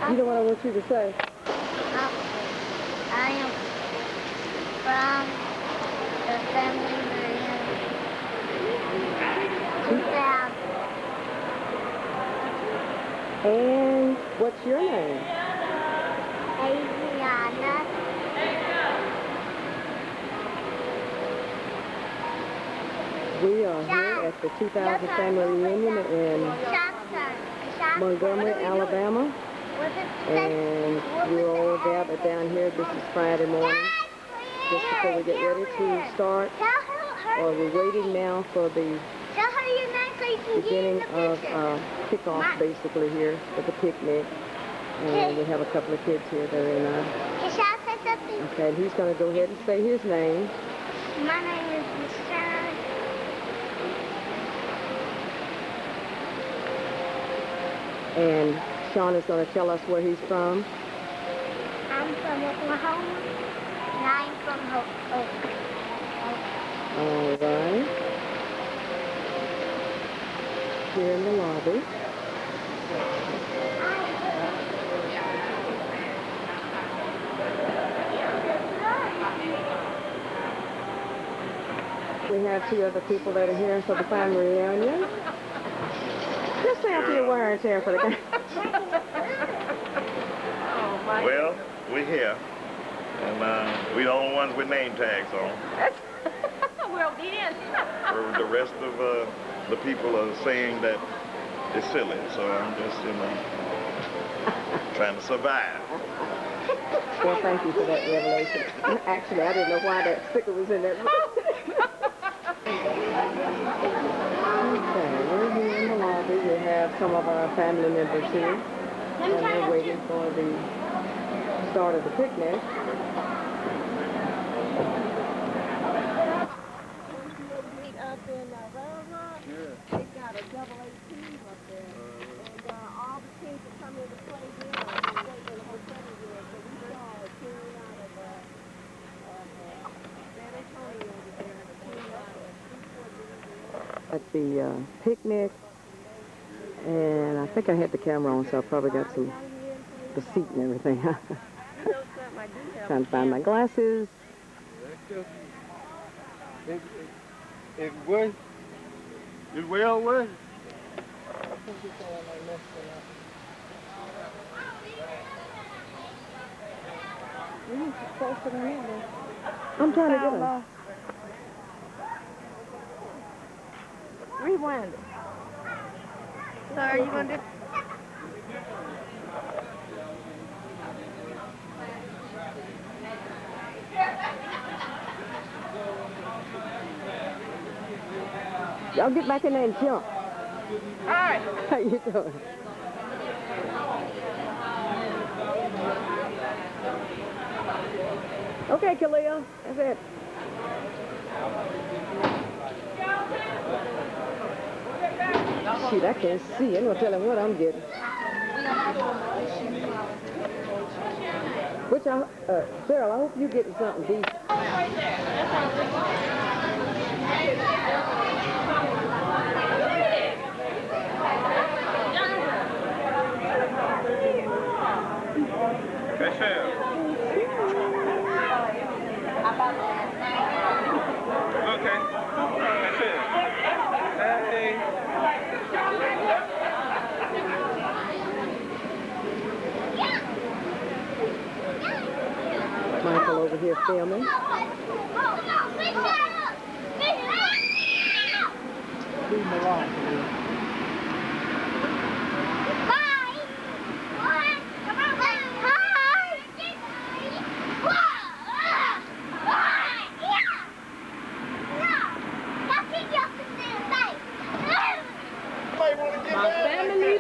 You know what I want you to say? I am from the family reunion. 2000. And what's your name? Adriana. We are here at the 2000 family reunion in Montgomery, Alabama. And we're all gathered down here. This is Friday morning, just before we get ready to start. Or we're waiting now for the beginning of kickoff, basically, here at the picnic. And we have a couple of kids here that are in our... Okay, and he's going to go ahead and say his name. My name is Michelle. And Sean is going to tell us where he's from. I'm from Oklahoma, and I'm from Oklahoma. All right. Here in the lobby. We have two other people that are here for the family reunion. Just after your wear and tear for the game. Well, we're here, and we're the only ones with name tags on. Well, then. The rest of the people are saying that it's silly, so I'm just, trying to survive. Well, thank you for that revelation. Actually, I didn't know why that sticker was in there. Okay, we're here in the lobby. We have some of our family members here, and we're waiting for the start of the picnic. Up in Round Rock, they've got a double A team up there, and all the teams that come in to play there are in the hotel here, so we saw a team out of San Antonio over there, and a team out of at the picnic, and I think I had the camera on, so I probably got the seat and everything. Trying to find my glasses. It was. It well was. I'm trying to get them. Rewind it. So are you going to do... Y'all get back in there and jump. All right. How you doing? Okay, Khalil. That's it. Shoot, I can't see. I'm gonna tell him what I'm getting. Which Cheryl, I hope you're getting something decent. Okay. That's it. Hey. Michael over here filming. Leave him alone.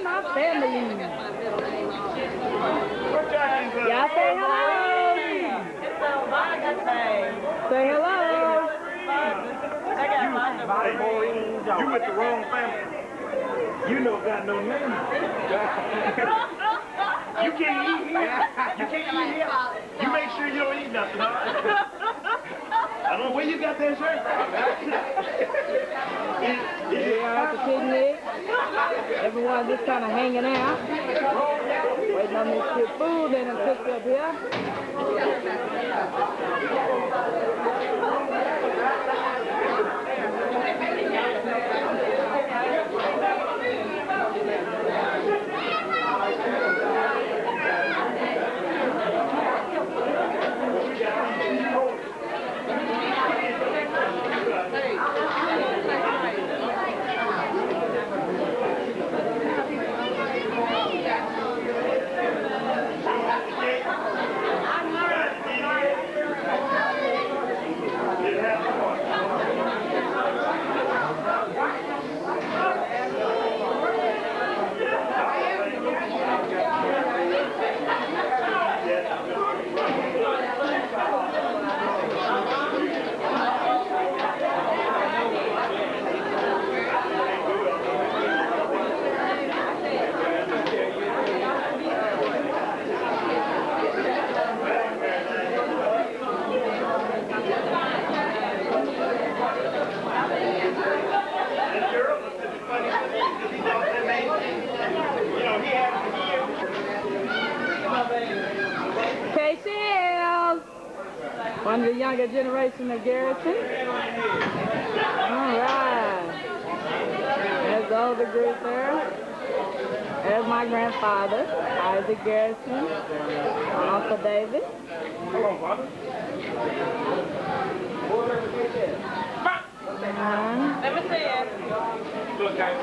My family. Y'all say hello. Say hello. You with the wrong family. You know got no name. You can't eat here. You can't eat here. You make sure you don't eat nothing. I don't know where you got that shirt from. Here we are at the picnic. Everyone just kind of hanging out. Waiting on this good food they done cooked up here. One of the younger generation of Garrison. All right. There's the older group there. There's my grandfather, Isaac Garrison, my Uncle David. Hello, Father. Let me see it. Look, guys.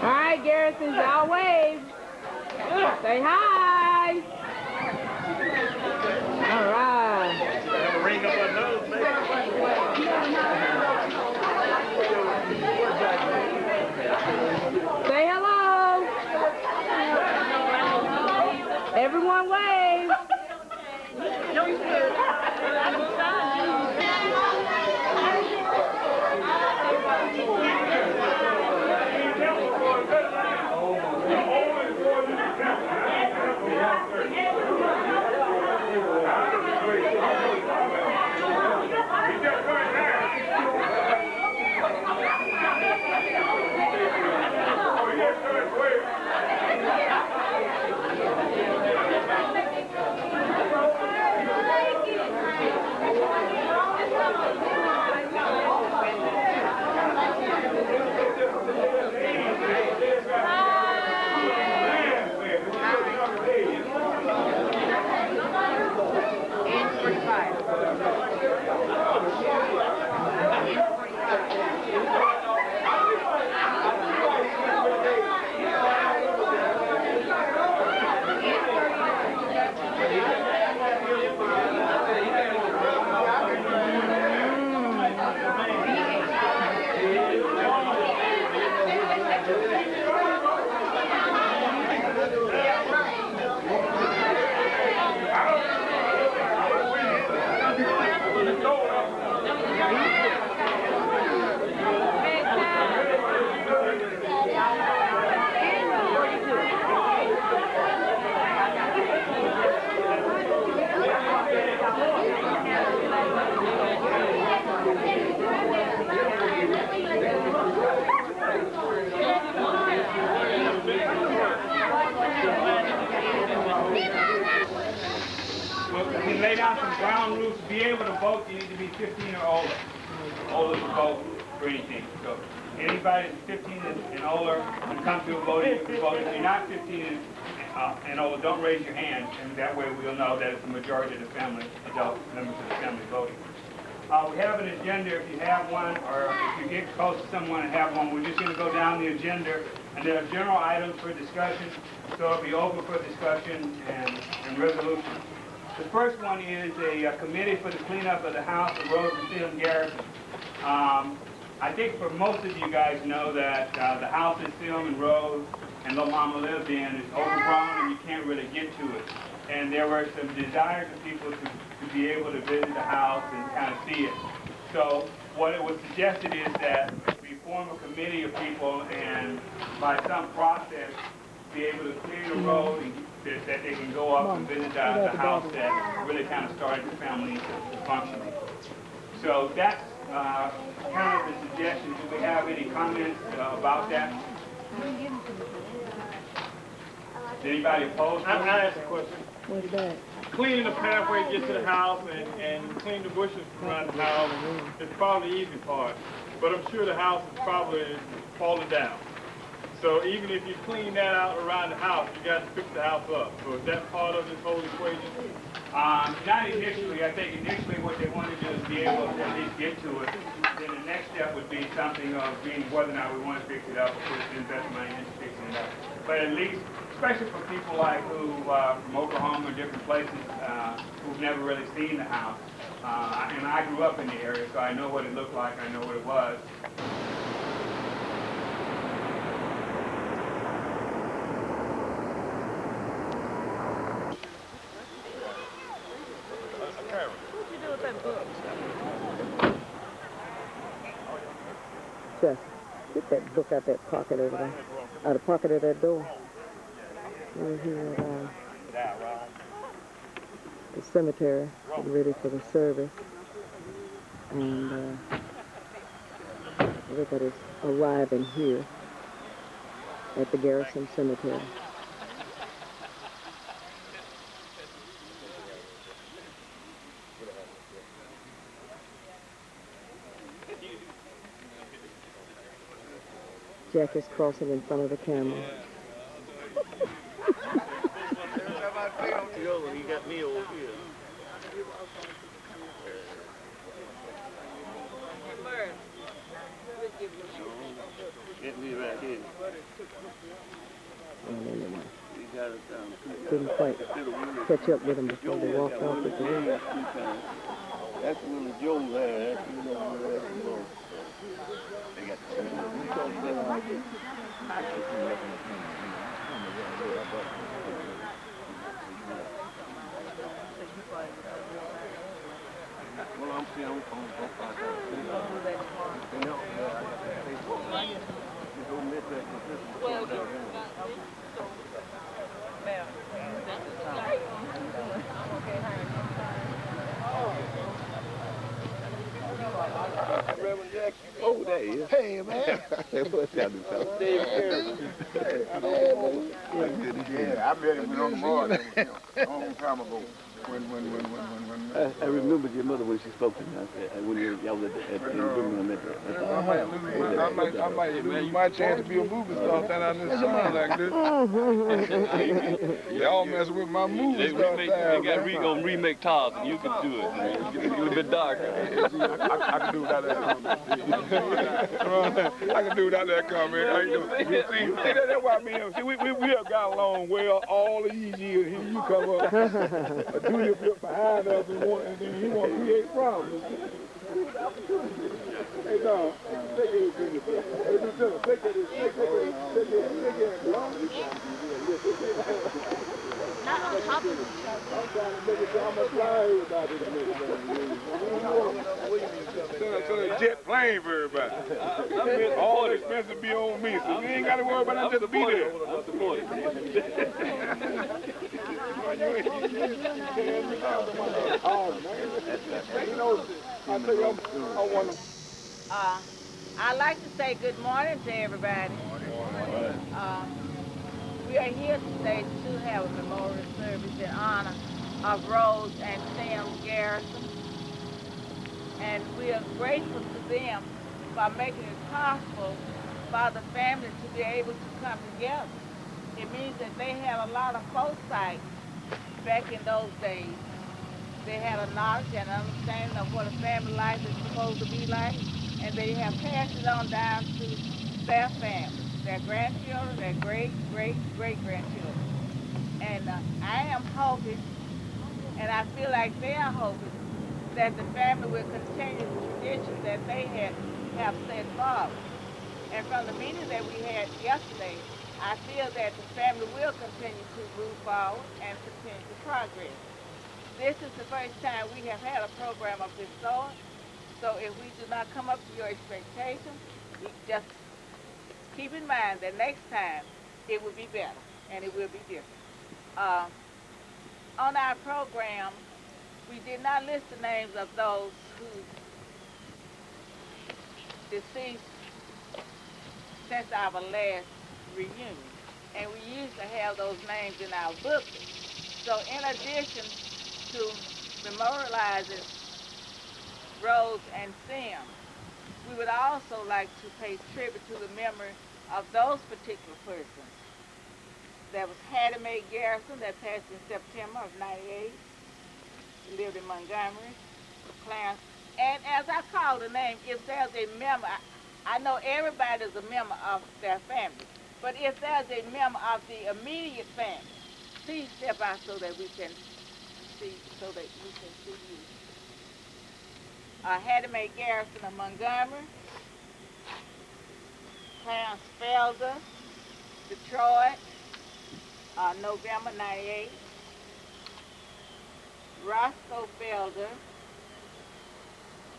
All right, Garrison, y'all wave. Say hi. All right. Have a ring up our nose, baby. Say hello. Everyone wave. No, you good. If you lay down some ground rules to be able to vote, you need to be 15 or older. Older to vote for anything. So anybody that's 15 and older, when it comes to a voting, you can vote. If you're not 15 and older, don't raise your hand, and that way we'll know that it's the majority of the family, adult members of the family voting. We have an agenda if you have one, or if you get close to someone and have one. We're just going to go down the agenda, and there are general items for discussion, so it'll be open for discussion and resolution. The first one is a committee for the cleanup of the house of Rose and Tim Garrison. I think for most of you guys know that the house that Tim and Rose and Little Mama lived in is overgrown and you can't really get to it. And there were some desires of people to be able to visit the house and kind of see it. So what it was suggested is that we form a committee of people and by some process be able to clear the road and that they can go up and visit the house that really kind of started the family functioning. So that's kind of the suggestion. Do we have any comments about that? Is anybody opposed to it? I asked a question. What's that? Cleaning the pathway to get to the house and clean the bushes around the house is probably the easy part. But I'm sure the house is probably falling down. So even if you clean that out around the house, you got to fix the house up. So is that part of this whole equation? Not initially. I think initially what they want to do is be able to at least get to it. Then the next step would be something of being whether or not we want to fix it up or put invest money into fixing it up. But at least, especially for people like who from Oklahoma or different places who've never really seen the house. And I grew up in the area, so I know what it looked like. I know what it was. Jeff, get that book out that pocket over there. Out of the pocket of that door. We're here at the cemetery, getting ready for the service. And everybody's arriving here at the Garrison Cemetery. Jack is crossing in front of the camera. He got me over here. Get me right here. Couldn't quite catch up with them before they walked off with the ring. That's Willie Joe there. That's Willie. They got well, I'm still on Reverend Jackson. Oh, there he is. Hey, man. What's y'all do, fella? David Garrison. Yeah, I met him on the morning a long time ago. I remember your mother when she spoke to me. I said, when y'all was at the room, I might lose my chance to be a movie star standing out in this sun like this. Y'all messing with my movie star style. They gonna remake Tars, and you can do it. Man. It's a little bit darker. I can do without that comment. I can do without that comment. See, that's why me and see, we have got along well all of these years. Here you come up, do your flip behind us, and then he want to create problems. Hey, no, take it easy. Take it. Not on top of each other. I'm trying to make it so I'm going to fly about this. Send a jet plane for everybody. All the expenses be on me, so we ain't got to worry about it. Just be there. I'd like to say good morning to everybody. We are here today to have a memorial service in honor of Rose and Sam Garrison. And we are grateful to them for making it possible for the family to be able to come together. It means that they had a lot of foresight back in those days. They had a knowledge and understanding of what a family life is supposed to be like, and they have passed it on down to their family, their grandchildren, their great-great-great-grandchildren. And I am hoping, and I feel like they are hoping, that the family will continue the tradition that they have set forward. And from the meeting that we had yesterday, I feel that the family will continue to move forward and continue to progress. This is the first time we have had a program of this sort, so if we do not come up to your expectations, just keep in mind that next time it will be better. and it will be different. On our program, we did not list the names of those who deceased since our last reunion. And we used to have those names in our booklet. So in addition to memorializing Rose and Sim, we would also like to pay tribute to the memory of those particular persons. There was Hattie Mae Garrison that passed in September of '98. He lived in Montgomery, Clarence. And as I call the name, if there's a member, I know everybody is a member of their family, but if there's a member of the immediate family, please step out so that we can see you. Hattie Mae Garrison of Montgomery, Clarence Felder, Detroit, November '98. Roscoe Felder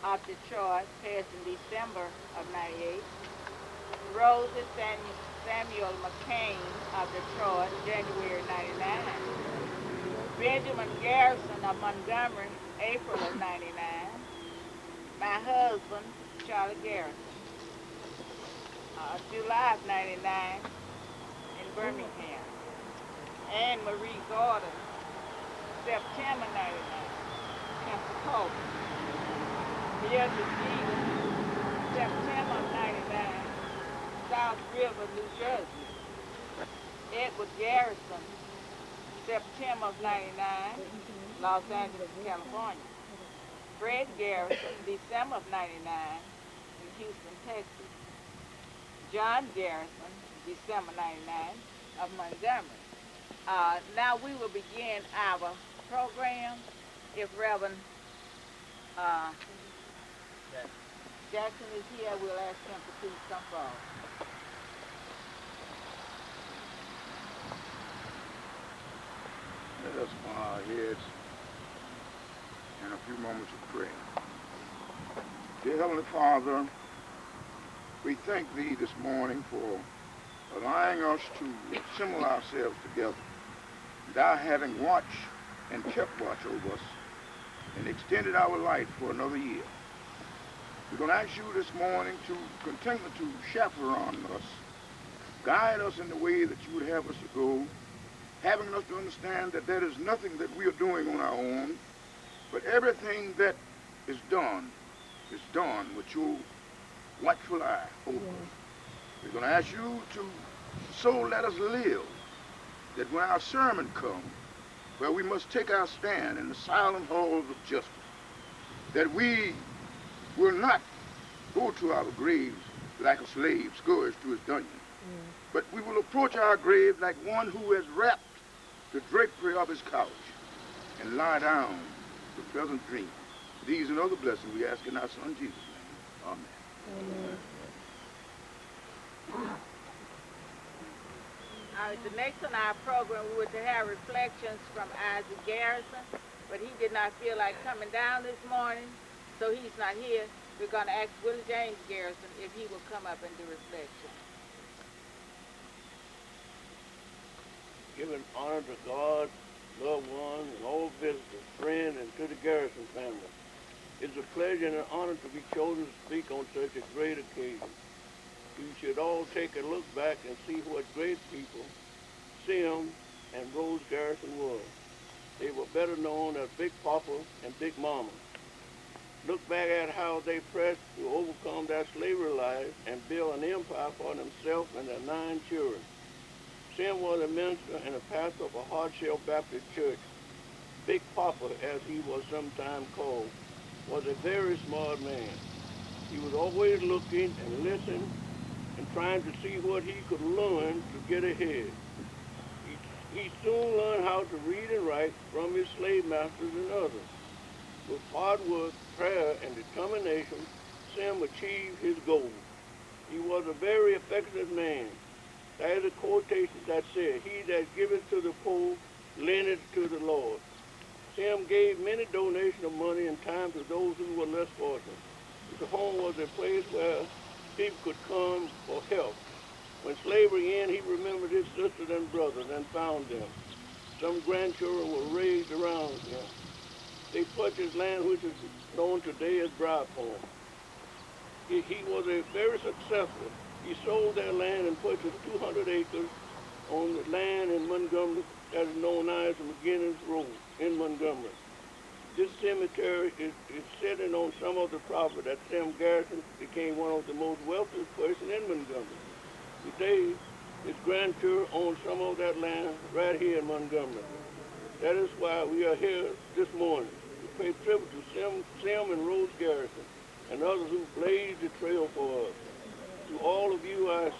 of Detroit, passed in December of '98. Rosie Samuel McCain of Detroit, January '99. Benjamin Garrison of Montgomery, April of '99. My husband, Charlie Garrison, July of '99 in Birmingham. Anne Marie Gordon, September '99, Pensacola. Mildred Stevens, September of '99, South River, New Jersey. Edward Garrison, September of '99, Los Angeles, California. Fred Garrison, December of '99, in Houston, Texas. John Garrison, December '99, of Montgomery. Now we will begin our program. If Reverend Jackson is here, we'll ask him to please come forward. Let us bow our heads in a few moments of prayer. Dear Heavenly Father, we thank Thee this morning for allowing us to assemble ourselves together. Thou having watched and kept watch over us and extended our life for another year. We're going to ask you this morning to continue to chaperone us, guide us in the way that you would have us to go, having us to understand that there is nothing that we are doing on our own, but everything that is done with your watchful eye over us. We're going to ask you to so let us live that when our sermon comes, where we must take our stand in the silent halls of justice, that we will not go to our graves like a slave scourged to his dungeon, but we will approach our grave like one who has wrapped the drapery of his couch and lie down to pleasant dreams. These and other blessings we ask in our Son Jesus' name. Amen. Amen. The next on our program, we were to have reflections from Isaac Garrison, but he did not feel like coming down this morning, so he's not here. We're going to ask Willie James Garrison if he will come up and do reflection. Giving honor to God, loved ones, and all visitors, friends, and to the Garrison family. It's a pleasure and an honor to be chosen to speak on such a great occasion. We should all take a look back and see what great people Sim and Rose Garrison were. They were better known as Big Papa and Big Mama. Look back at how they pressed to overcome their slavery lives and build an empire for themselves and their 9 children. Sim was a minister and a pastor of a hard-shell Baptist church. Big Papa, as he was sometimes called, was a very smart man. He was always looking and listening and trying to see what he could learn to get ahead. He soon learned how to read and write from his slave masters and others. With hard work, prayer, and determination, Sim achieved his goal. He was a very effective man. There is a quotation that said, "He that giveth to the poor, lendeth to the Lord." Sim gave many donations of money and time to those who were less fortunate. His home was a place where people could come for help. When slavery ended, he remembered his sisters and brothers and found them. Some grandchildren were raised around him. They purchased land which is known today as Dry Farm. He was a very successful. He sold that land and purchased 200 acres on the land in Montgomery that is known now as the McGinnis Road in Montgomery. This cemetery is sitting on some of the property that Sam Garrison became one of the most wealthiest person in Montgomery. Today, his grandchildren own some of that land right here in Montgomery. That is why we are here this morning to pay tribute to Sam and Rose Garrison and others who blazed the trail for us. To all of you, I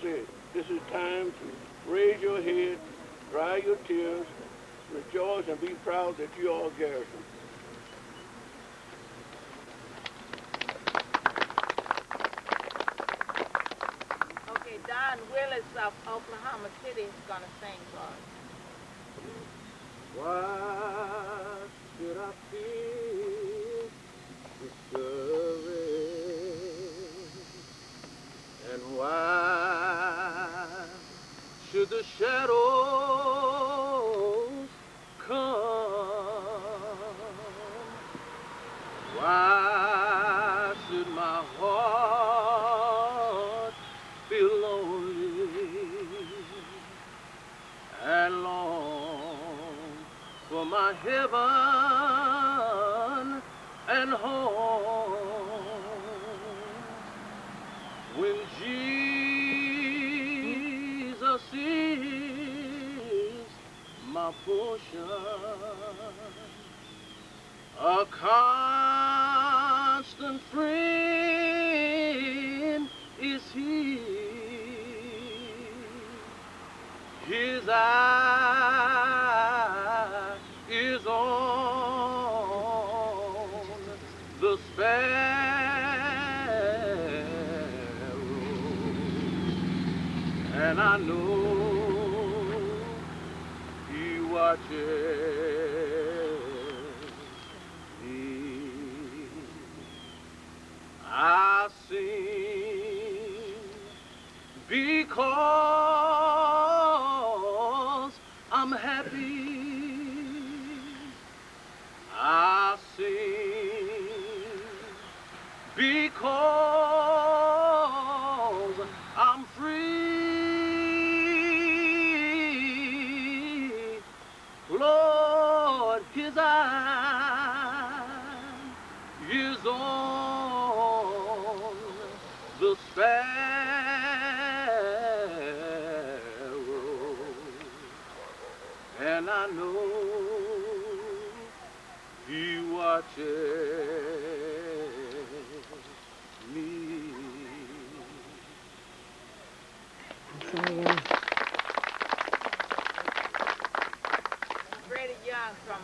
say, this is time to raise your head, dry your tears, rejoice and be proud that you are Garrison. Okay, Don Willis of Oklahoma City is going to sing for us. Why should I feel discouraged? And why should the shadows come? Why should my heart feel lonely and long for my heaven and home? When Jesus is my portion, a constant friend is He. His eye is on the sparrow, and I know He watches me. I sing because I'm happy. I sing because I'm free. Lord, His eye is on the sparrow, and I know He watches me. Freddie Young from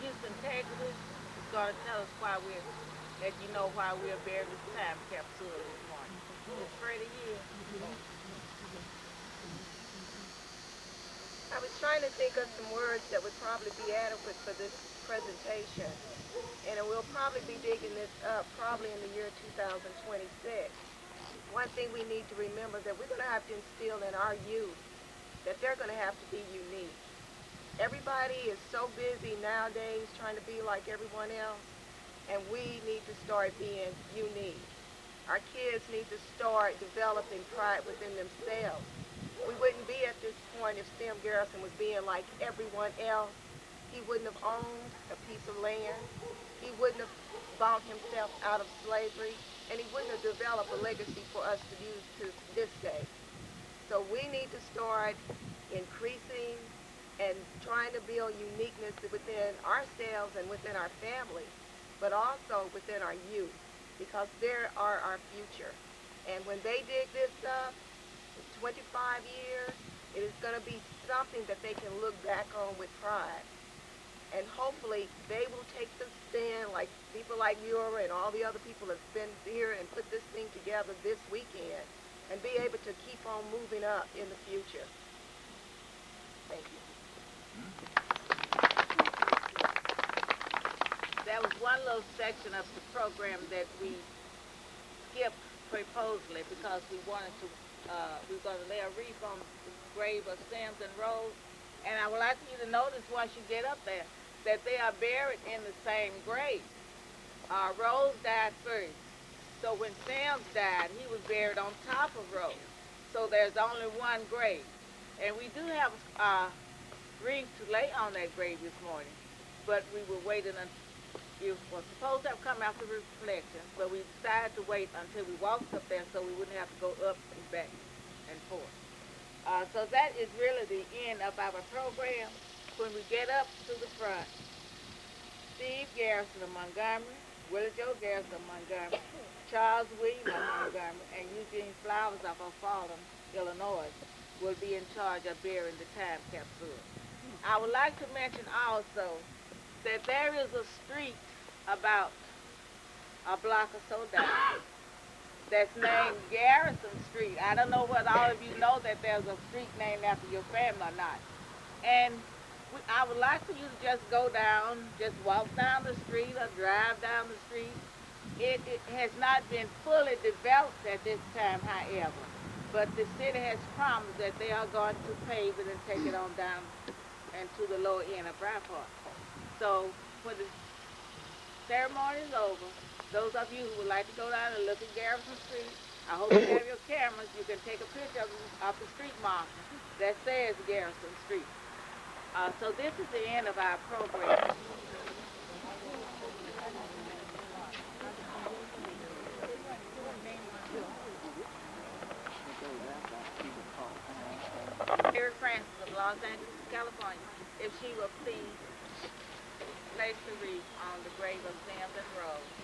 Houston, Texas is going to tell us why we're, let you know why we're bearing this time capsule this morning. Is Freddie here? I was trying to think of some words that would probably be adequate for this presentation. And we'll probably be digging this up probably in the year 2026. One thing we need to remember that we're going to have to instill in our youth that they're going to have to be unique. Everybody is so busy nowadays trying to be like everyone else, and we need to start being unique. Our kids need to start developing pride within themselves. We wouldn't be at this point if Sam Garrison was being like everyone else. He wouldn't have owned a piece of land. He wouldn't have bought himself out of slavery, and he wouldn't have developed a legacy for us to use to this day. So we need to start increasing and trying to build uniqueness within ourselves and within our families, but also within our youth, because they are our future. And when they dig this up, in 25 years, it is going to be something that they can look back on with pride. And hopefully they will take the stand like people like you and all the other people have been here and put this thing together this weekend and be able to keep on moving up in the future. Thank you. That was one little section of the program that we skipped purposely because we wanted to we're going to lay a wreath on the grave of Sims and Rose. And I would like you to notice once you get up there that they are buried in the same grave. Rose died first. So when Sims died, he was buried on top of Rose. So there's only one grave. And we do have a wreath to lay on that grave this morning. But we were waiting until it was supposed to have come after reflection, but we decided to wait until we walked up there so we wouldn't have to go up and back and forth. So that is really the end of our program. When we get up to the front, Steve Garrison of Montgomery, Willie Joe Garrison of Montgomery, Charles Williams of Montgomery, and Eugene Flowers of O'Fallon, Illinois, will be in charge of burying the time capsule. I would like to mention also that there is a street about a block or so down that's named Garrison Street. I don't know whether all of you know that there's a street named after your family or not. And I would like for you to just go down, just walk down the street or drive down the street. It has not been fully developed at this time, however. But the city has promised that they are going to pave it and take it on down and to the lower end of Bryant Park. So when the ceremony is over, those of you who would like to go down and look at Garrison Street, I hope you have your cameras. You can take a picture of the street marker that says Garrison Street. So this is the end of our program. Mary Francis of Los Angeles, California, if she will please place the wreath on the grave of Sims and Rose.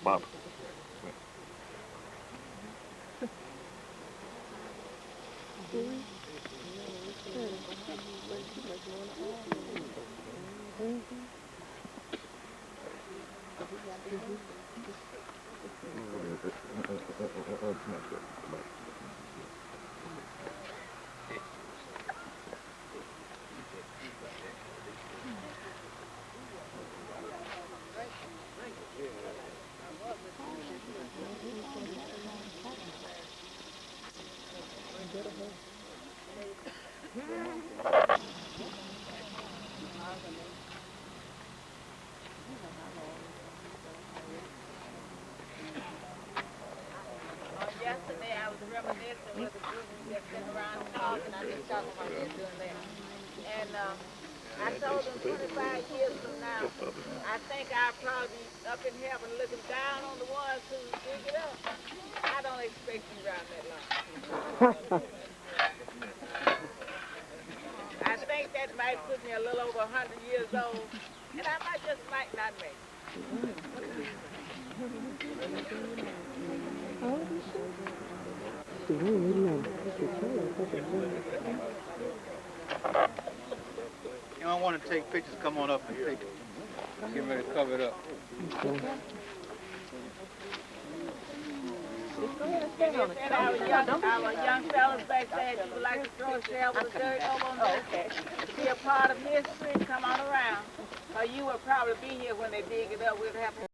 Bob. Yesterday I was reminiscing with a group that sitting around talking. I just talked about this doing that. And I told them 25 years from now, I think I'll probably be up in heaven looking down on the ones who dig it up. I don't expect you around that long. I think that might put me a little over 100 years old, and I might not make it. You don't want to take pictures, come on up and take it. Get ready to cover it up. Go ahead and stand on it. And our young fellas back there, if you would like to throw a shovel of dirt over on this, be a part of history, come on around. Or you will probably be here when they dig it up. We'll have to